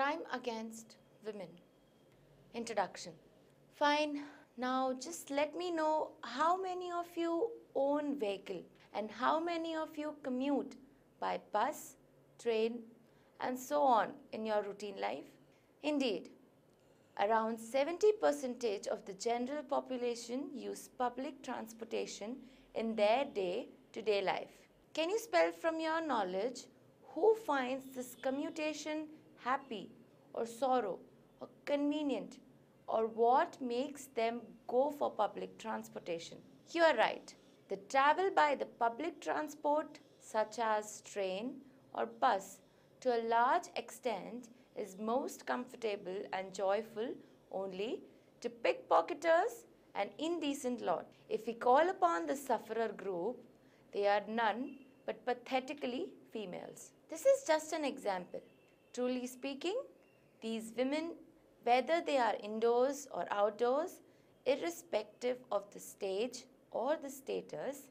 Crime against women. Introduction. Fine, now just let me know how many of you own vehicle and how many of you commute by bus, train and so on in your routine life. Indeed, around 70% of the general population use public transportation in their day-to-day life. Can you spell from your knowledge who finds this commutation happy or sorrow or convenient, or what makes them go for public transportation? You are right. The travel by the public transport such as train or bus to a large extent is most comfortable and joyful only to pickpocketers and indecent lot. If we call upon the sufferer group, they are none but pathetically females. This is just an example. Truly speaking, these women, whether they are indoors or outdoors, irrespective of the stage or the status,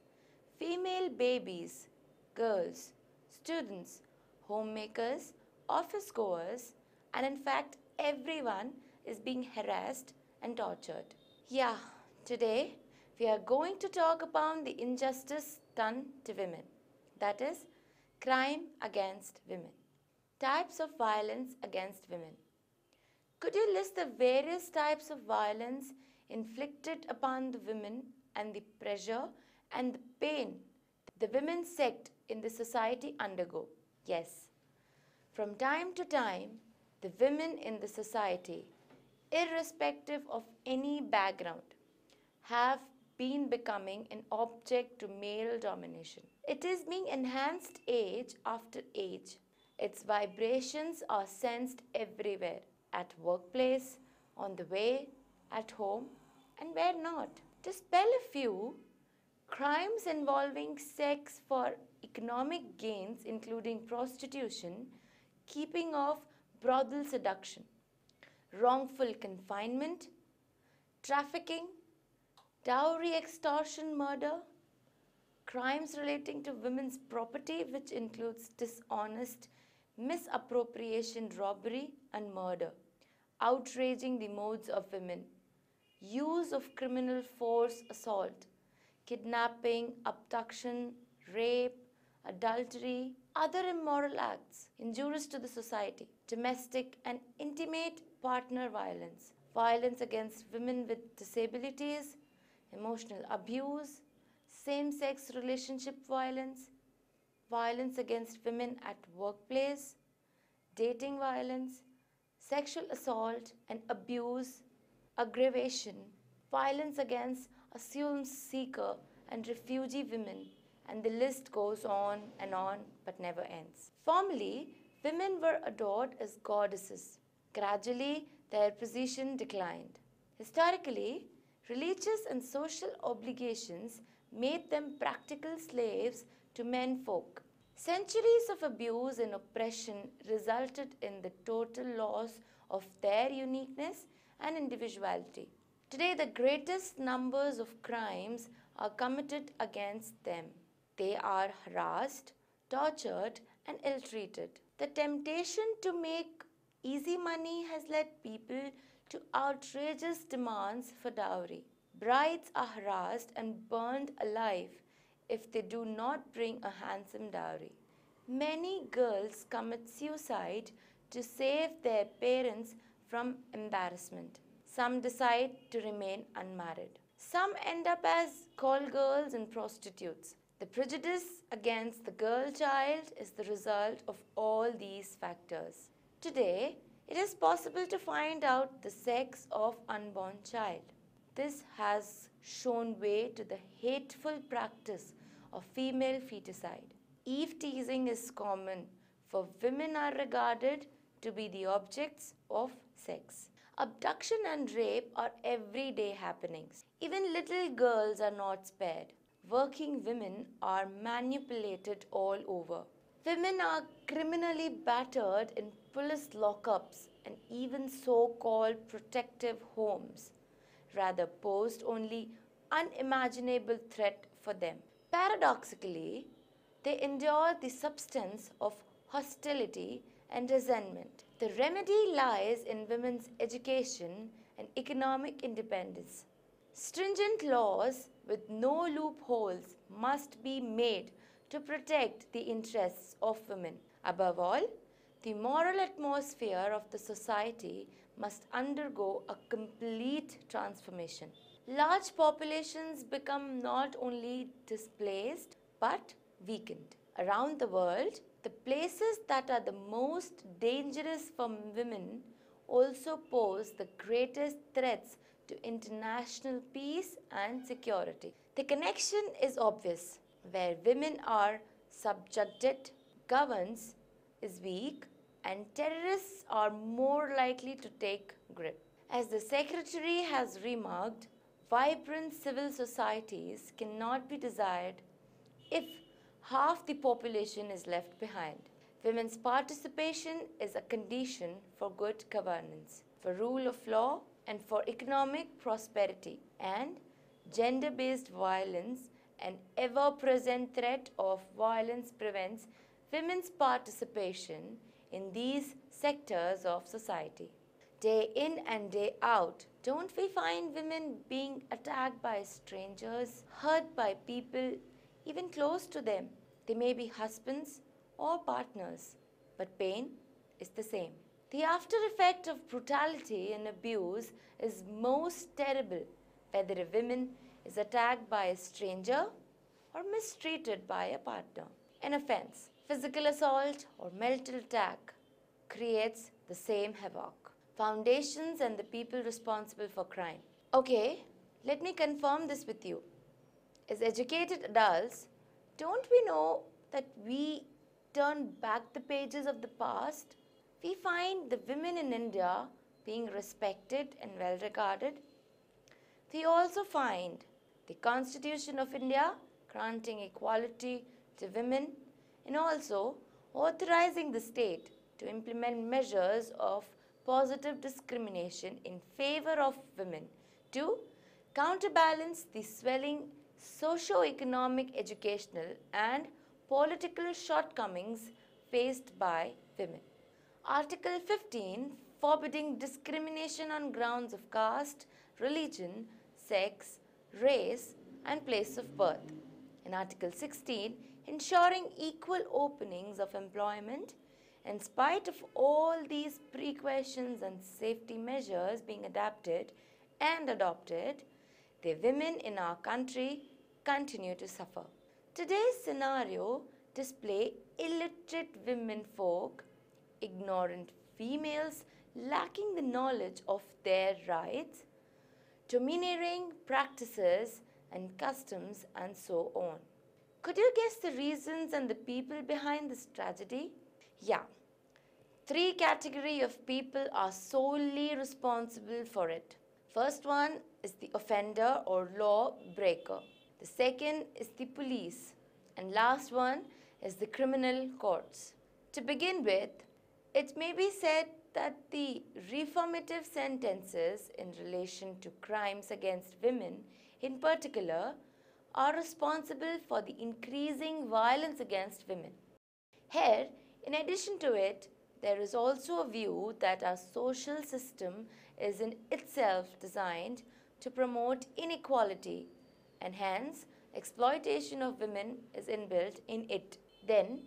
female babies, girls, students, homemakers, office goers, and in fact everyone is being harassed and tortured. Yeah, today we are going to talk about the injustice done to women. That is, crime against women. Types of violence against women. Could you list the various types of violence inflicted upon the women and the pressure and the pain the women sect in the society undergo? Yes. From time to time, the women in the society, irrespective of any background, have been becoming an object to male domination. It is being enhanced age after age. Its vibrations are sensed everywhere, at workplace, on the way, at home, and where not. To spell a few, crimes involving sex for economic gains including prostitution, keeping of brothel seduction, wrongful confinement, trafficking, dowry extortion murder, crimes relating to women's property which includes dishonest misappropriation, robbery and murder, outraging the modes of women, use of criminal force assault, kidnapping, abduction, rape, adultery, other immoral acts, injurious to the society, domestic and intimate partner violence, violence against women with disabilities, emotional abuse, same-sex relationship violence, violence against women at workplace, dating violence, sexual assault and abuse, aggravation, violence against asylum seeker and refugee women, and the list goes on but never ends. Formerly, women were adored as goddesses. Gradually, their position declined. Historically, religious and social obligations made them practical slaves to menfolk. Centuries of abuse and oppression resulted in the total loss of their uniqueness and individuality. Today, the greatest numbers of crimes are committed against them. They are harassed, tortured, and ill-treated. The temptation to make easy money has led people to outrageous demands for dowry. Brides are harassed and burned alive if they do not bring a handsome dowry. Many girls commit suicide to save their parents from embarrassment. Some decide to remain unmarried. Some end up as call girls and prostitutes. The prejudice against the girl child is the result of all these factors. Today, it is possible to find out the sex of unborn child. This has shown way to the hateful practice of female feticide. Eve teasing is common, for women are regarded to be the objects of sex. Abduction and rape are everyday happenings. Even little girls are not spared. Working women are manipulated all over. Women are criminally battered in police lockups and even so-called protective homes rather posed only unimaginable threat for them. Paradoxically, they endure the substance of hostility and resentment. The remedy lies in women's education and economic independence. Stringent laws with no loopholes must be made to protect the interests of women. Above all, the moral atmosphere of the society must undergo a complete transformation. Large populations become not only displaced but weakened. Around the world, the places that are the most dangerous for women also pose the greatest threats to international peace and security. The connection is obvious. Where women are subjugated, governance is weak, and terrorists are more likely to take grip. As the Secretary has remarked, vibrant civil societies cannot be desired if half the population is left behind. Women's participation is a condition for good governance, for rule of law, and for economic prosperity. And gender-based violence, an ever-present threat of violence, prevents women's participation in these sectors of society. Day in and day out, don't we find women being attacked by strangers, hurt by people even close to them? They may be husbands or partners, but pain is the same. The after effect of brutality and abuse is most terrible whether a woman is attacked by a stranger or mistreated by a partner. An offense, physical assault or mental attack, creates the same havoc. Foundations and the people responsible for crime. Okay, let me confirm this with you. As educated adults, don't we know that we turn back the pages of the past? We find the women in India being respected and well regarded. We also find the Constitution of India granting equality to women and also authorizing the state to implement measures of positive discrimination in favor of women to counterbalance the swelling socio-economic, educational and political shortcomings faced by women. Article 15 forbidding discrimination on grounds of caste, religion, sex, race and place of birth. In Article 16 ensuring equal openings of employment. In spite of all these precautions and safety measures being adapted and adopted, the women in our country continue to suffer. Today's scenario display illiterate women folk, ignorant females lacking the knowledge of their rights, domineering practices and customs and so on. Could you guess the reasons and the people behind this tragedy? Yeah, 3 categories of people are solely responsible for it. First one is the offender or law breaker. The second is the police. And last one is the criminal courts. To begin with, it may be said that the reformative sentences in relation to crimes against women in particular are responsible for the increasing violence against women. Here, in addition to it, there is also a view that our social system is in itself designed to promote inequality and hence exploitation of women is inbuilt in it. Then,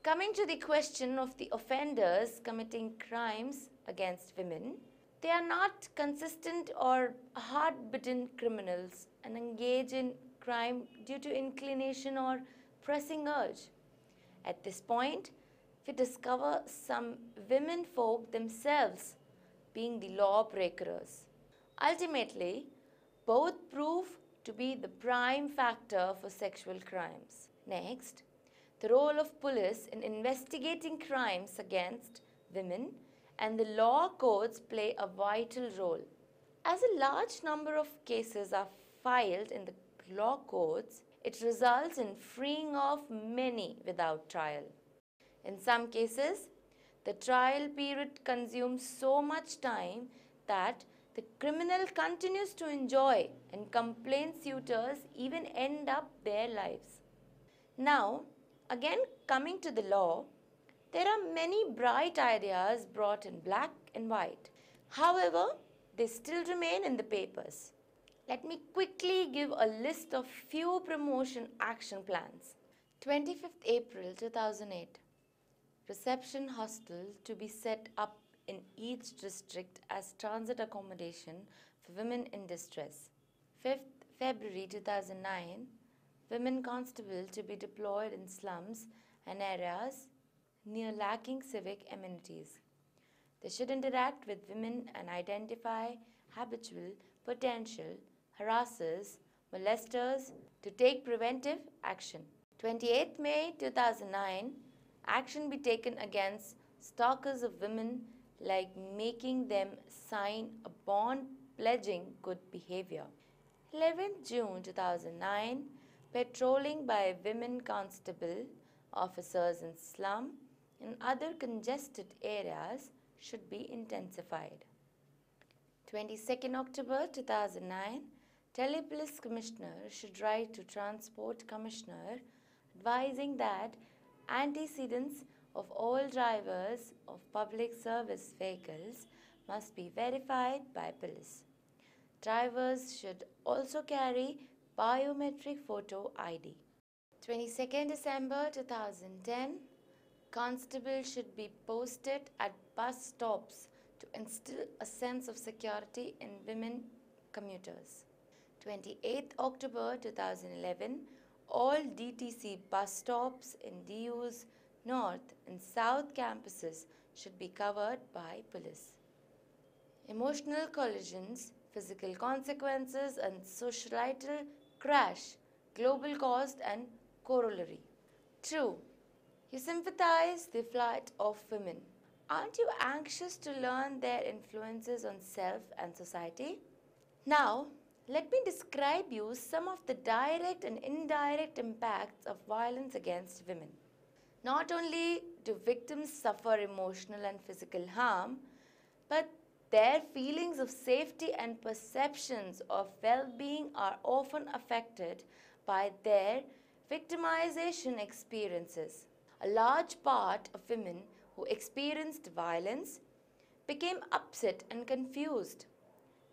coming to the question of the offenders committing crimes against women, they are not consistent or hard-bitten criminals and engage in crime due to inclination or pressing urge. At this point, we discover some women folk themselves being the lawbreakers. Ultimately, both prove to be the prime factor for sexual crimes. Next, the role of police in investigating crimes against women and the law courts play a vital role. As a large number of cases are filed in the law courts, it results in freeing of many without trial. In some cases, the trial period consumes so much time that the criminal continues to enjoy and complaint suitors even end up their lives. Now, again coming to the law, There are many bright ideas brought in black and white. However, they still remain in the papers. Let me quickly give a list of few promotion action plans. 25th April 2008. Reception hostel to be set up in each district as transit accommodation for women in distress. 5th February 2009. Women constable to be deployed in slums and areas near lacking civic amenities. They should interact with women and identify habitual, potential harassers, molesters to take preventive action. 28th May 2009. Action be taken against stalkers of women, like making them sign a bond pledging good behavior. 11th June 2009. Patrolling by women constable officers in slum and other congested areas should be intensified. 22nd October 2009. Telepolice Commissioner should write to Transport Commissioner advising that antecedents of all drivers of public service vehicles must be verified by police. Drivers should also carry biometric photo ID. 22nd December 2010. Constable should be posted at bus stops to instill a sense of security in women commuters. 28th October 2011. All DTC bus stops in DU's North and South campuses should be covered by police. Emotional collisions, physical consequences and societal crash, global cost and corollary. True, you sympathize the plight of women. Aren't you anxious to learn their influences on self and society? Now, let me describe you some of the direct and indirect impacts of violence against women. Not only do victims suffer emotional and physical harm, but their feelings of safety and perceptions of well-being are often affected by their victimization experiences. A large part of women who experienced violence became upset and confused.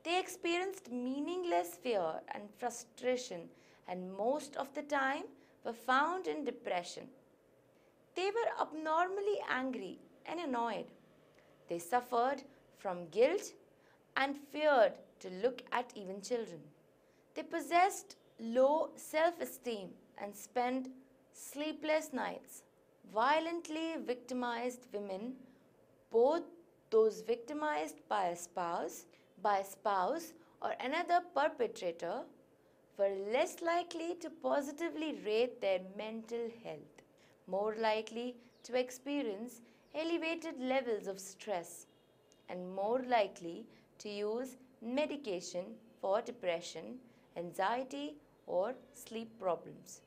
They experienced meaningless fear and frustration, and most of the time were found in depression. They were abnormally angry and annoyed. They suffered from guilt and feared to look at even children. They possessed low self-esteem and spent sleepless nights. Violently victimized women, both those victimized by a spouse or another perpetrator, were less likely to positively rate their mental health, more likely to experience elevated levels of stress, and more likely to use medication for depression, anxiety, or sleep problems.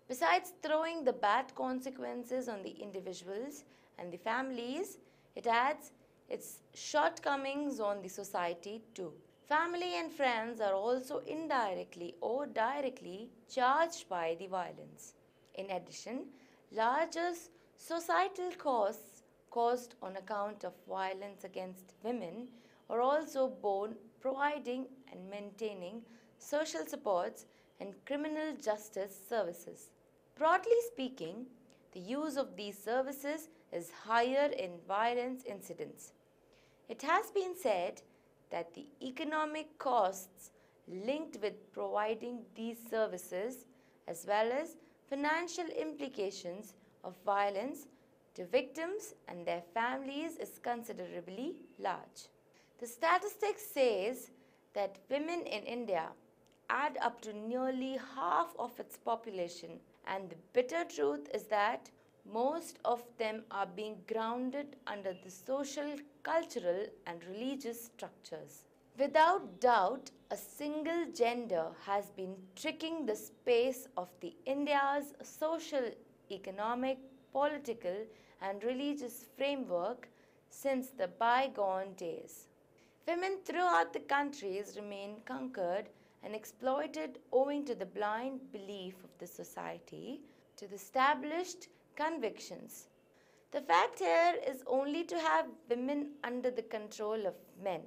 Besides throwing the bad consequences on the individuals and the families, it adds its shortcomings on the society too. Family and friends are also indirectly or directly charged by the violence. In addition, larger societal costs caused on account of violence against women are also borne providing and maintaining social supports and criminal justice services. Broadly speaking, the use of these services is higher in violence incidents. It has been said that the economic costs linked with providing these services, as well as financial implications of violence to victims and their families, is considerably large. The statistics says that women in India add up to nearly half of its population, and the bitter truth is that most of them are being grounded under the social, cultural and religious structures. Without doubt, a single gender has been tricking the space of the India's social, economic, political and religious framework since the bygone days. Women throughout the countries remain conquered and exploited owing to the blind belief of the society, to the established convictions, The fact here is only to have women under the control of men.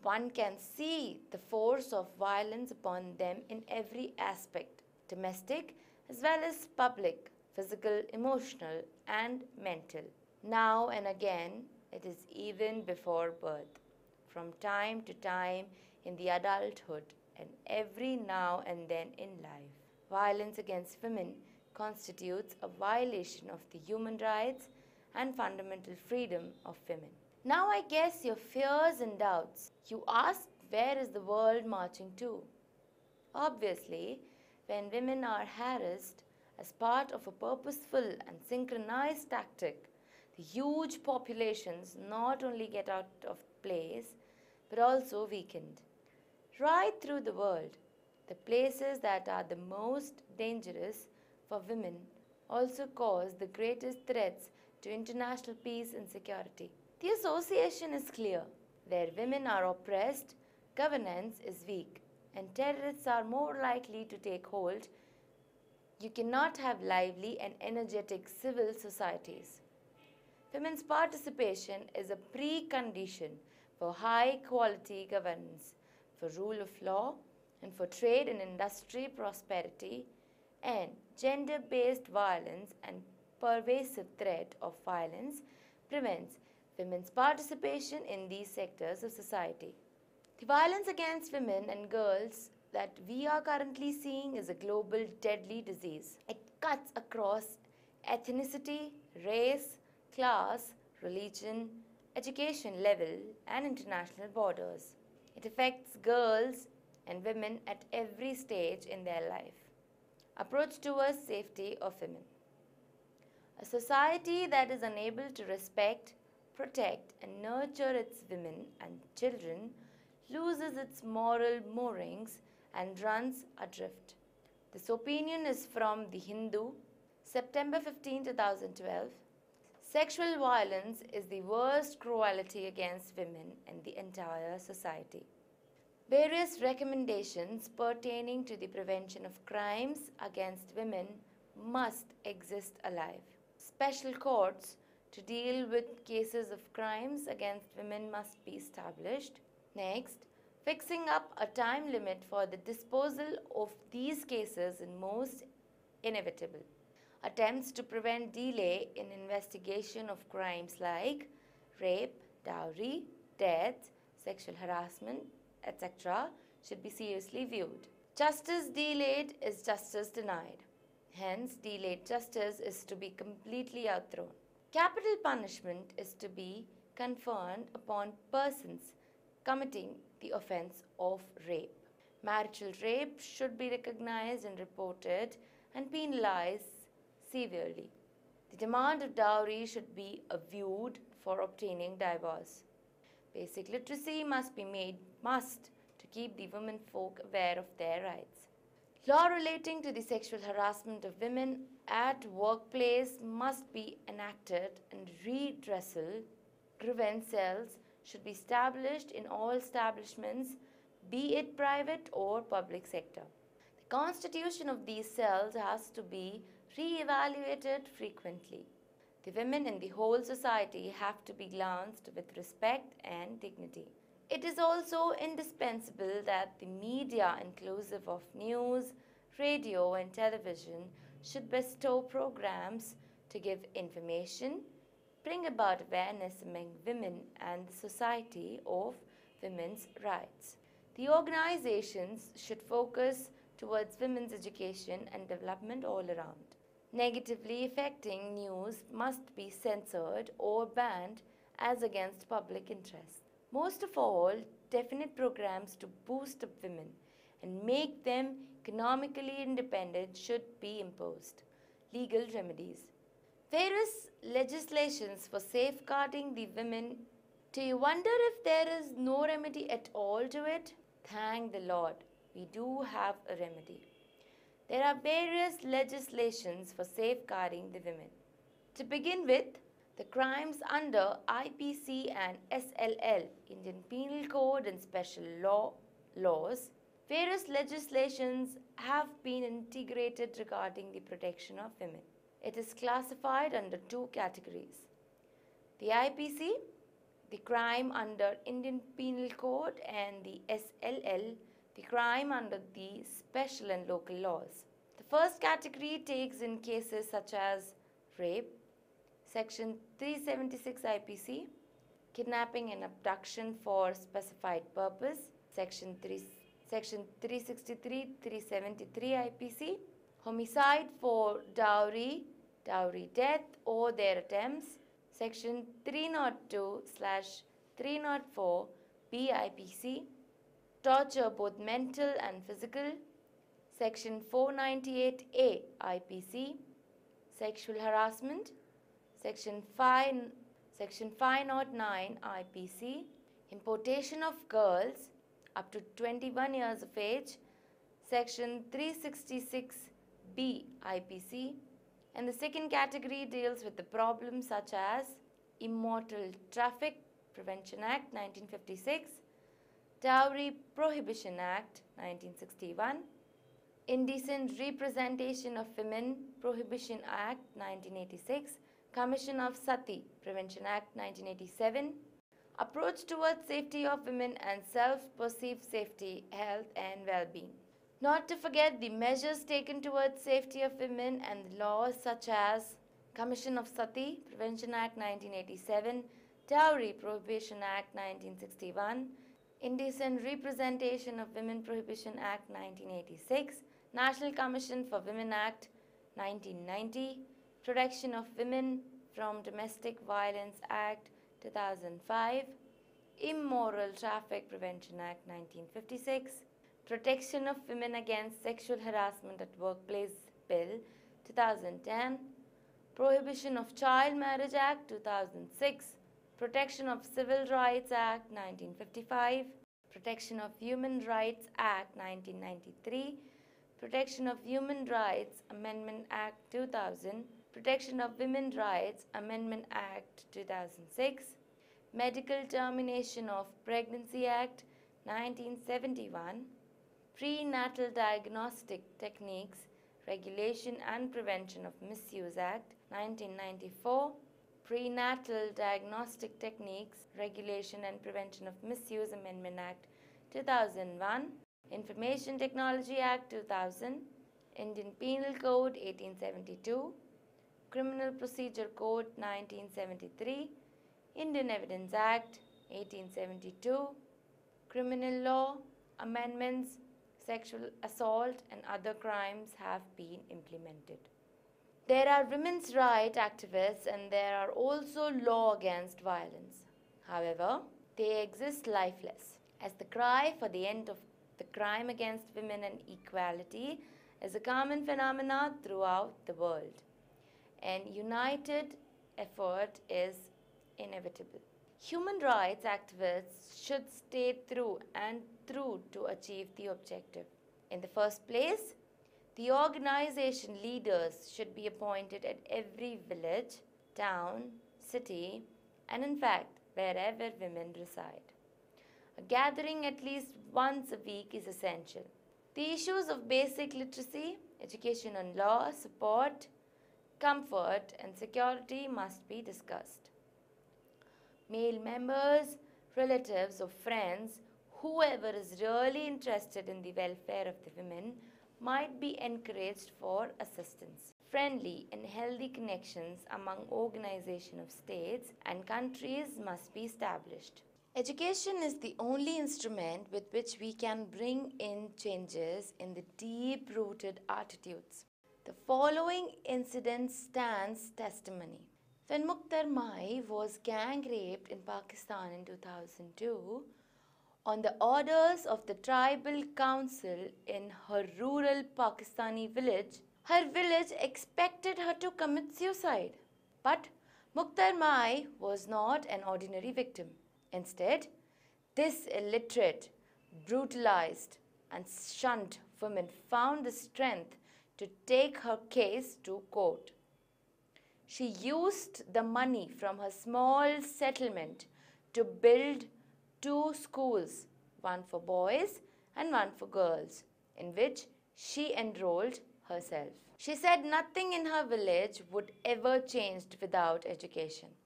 One can see the force of violence upon them in every aspect, domestic as well as public, physical, emotional, and mental. Now and again, it is even before birth, from time to time in the adulthood, and every now and then in life. Violence against women constitutes a violation of the human rights and fundamental freedom of women. Now I guess your fears and doubts. You ask, where is the world marching to? Obviously, when women are harassed as part of a purposeful and synchronized tactic, the huge populations not only get out of place but also weakened. Right through the world, the places that are the most dangerous for women also cause the greatest threats to international peace and security. The association is clear. Where women are oppressed, governance is weak, and terrorists are more likely to take hold. You cannot have lively and energetic civil societies. Women's participation is a precondition for high quality governance, for rule of law, and for trade and industry prosperity, and gender based violence and pervasive threat of violence prevents women's participation in these sectors of society. The violence against women and girls that we are currently seeing is a global deadly disease. It cuts across ethnicity, race, class, religion, education level, and international borders. It affects girls and women at every stage in their life. Approach towards safety of women. A society that is unable to respect, protect, and nurture its women and children loses its moral moorings and runs adrift. This opinion is from The Hindu, September 15, 2012. Sexual violence is the worst cruelty against women in the entire society. Various recommendations pertaining to the prevention of crimes against women must exist alive. Special courts to deal with cases of crimes against women must be established. Next, fixing up a time limit for the disposal of these cases is most inevitable. Attempts to prevent delay in investigation of crimes like rape, dowry, death, sexual harassment, etc. should be seriously viewed. Justice delayed is justice denied. Hence, delayed justice is to be completely outthrown. Capital punishment is to be conferred upon persons committing the offense of rape. Marital rape should be recognized and reported and penalized severely. The demand of dowry should be viewed for obtaining divorce. Basic literacy must be made must to keep the women folk aware of their rights. Law relating to the sexual harassment of women at workplace must be enacted, and redressal grievance cells should be established in all establishments, be it private or public sector. The constitution of these cells has to be re-evaluated frequently. The women in the whole society have to be glanced with respect and dignity. It is also indispensable that the media, inclusive of news, radio, and television, should bestow programs to give information, bring about awareness among women and the society of women's rights. The organizations should focus towards women's education and development all around. Negatively affecting news must be censored or banned as against public interest. Most of all, definite programs to boost up women and make them economically independent should be imposed. Legal remedies. Various legislations for safeguarding the women. Do you wonder if there is no remedy at all to it? Thank the Lord, we do have a remedy. There are various legislations for safeguarding the women. To begin with, the crimes under IPC and SLL, Indian Penal Code and Special Laws, various legislations have been integrated regarding the protection of women. It is classified under two categories. The IPC, the crime under Indian Penal Code, and the SLL, the crime under the special and local laws. The first category takes in cases such as rape, Section 376 IPC, kidnapping and abduction for specified purpose, Section 363, 373 IPC, homicide for dowry, dowry death or their attempts, Section 302/304 BIPC, torture both mental and physical, Section 498A IPC, sexual harassment, Section 509 IPC, importation of girls up to 21 years of age, Section 366B IPC, and the second category deals with the problems such as Immortal Traffic Prevention Act 1956, Dowry Prohibition Act 1961, Indecent Representation of Women Prohibition Act 1986, Commission of Sati Prevention Act 1987, Approach towards Safety of Women and Self-Perceived Safety, Health and Well-being. Not to forget the measures taken towards safety of women and the laws such as Commission of Sati Prevention Act 1987, Dowry Prohibition Act 1961, Indecent Representation of Women Prohibition Act 1986, National Commission for Women Act 1990, Protection of Women from Domestic Violence Act 2005, Immoral Traffic Prevention Act 1956, Protection of Women Against Sexual Harassment at Workplace Bill 2010, Prohibition of Child Marriage Act 2006, Protection of Civil Rights Act 1955, Protection of Human Rights Act 1993, Protection of Human Rights Amendment Act 2000, Protection of Women's Rights Amendment Act 2006, Medical Termination of Pregnancy Act 1971, Prenatal Diagnostic Techniques, Regulation and Prevention of Misuse Act 1994, Prenatal Diagnostic Techniques, Regulation and Prevention of Misuse Amendment Act 2001, Information Technology Act 2000, Indian Penal Code 1872, Criminal Procedure Code 1973, Indian Evidence Act 1872, Criminal Law Amendments, Sexual assault and other crimes have been implemented. There are women's rights activists and there are also law against violence. However, they exist lifeless, as the cry for the end of the crime against women and equality is a common phenomenon throughout the world. And united effort is inevitable. Human rights activists should stay true to achieve the objective. In the first place, the organization leaders should be appointed at every village, town, city, and in fact, wherever women reside. A gathering at least once a week is essential. The issues of basic literacy, education on law, support, comfort, and security must be discussed. Male members, relatives, or friends, whoever is really interested in the welfare of the women, might be encouraged for assistance. Friendly and healthy connections among organizations of states and countries must be established. Education is the only instrument with which we can bring in changes in the deep-rooted attitudes. The following incident stands testimony. When Mukhtar Mai was gang raped in Pakistan in 2002, on the orders of the tribal council in her rural Pakistani village, her village expected her to commit suicide. But Mukhtar Mai was not an ordinary victim. Instead, this illiterate, brutalized, and shunned woman found the strength to take her case to court. She used the money from her small settlement to build 2 schools, one for boys and one for girls, in which she enrolled herself. She said nothing in her village would ever change without education.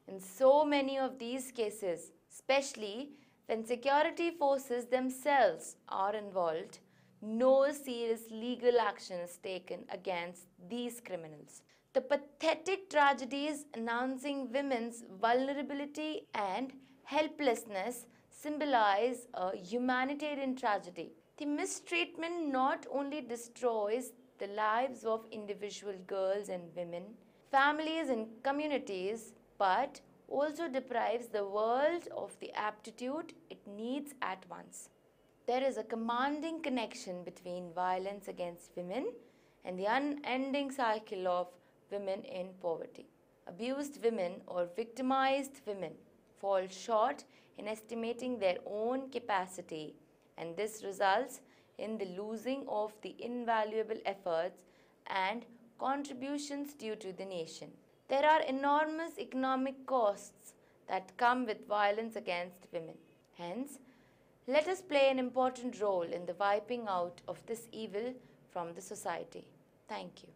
In so many of these cases, especially when security forces themselves are involved, no serious legal action is taken against these criminals. The pathetic tragedies announcing women's vulnerability and helplessness symbolize a humanitarian tragedy. The mistreatment not only destroys the lives of individual girls and women, families, and communities, but also deprives the world of the aptitude it needs at once. There is a commanding connection between violence against women and the unending cycle of women in poverty. Abused women or victimized women fall short in estimating their own capacity, and this results in the losing of the invaluable efforts and contributions due to the nation. There are enormous economic costs that come with violence against women. Hence, let us play an important role in the wiping out of this evil from the society. Thank you.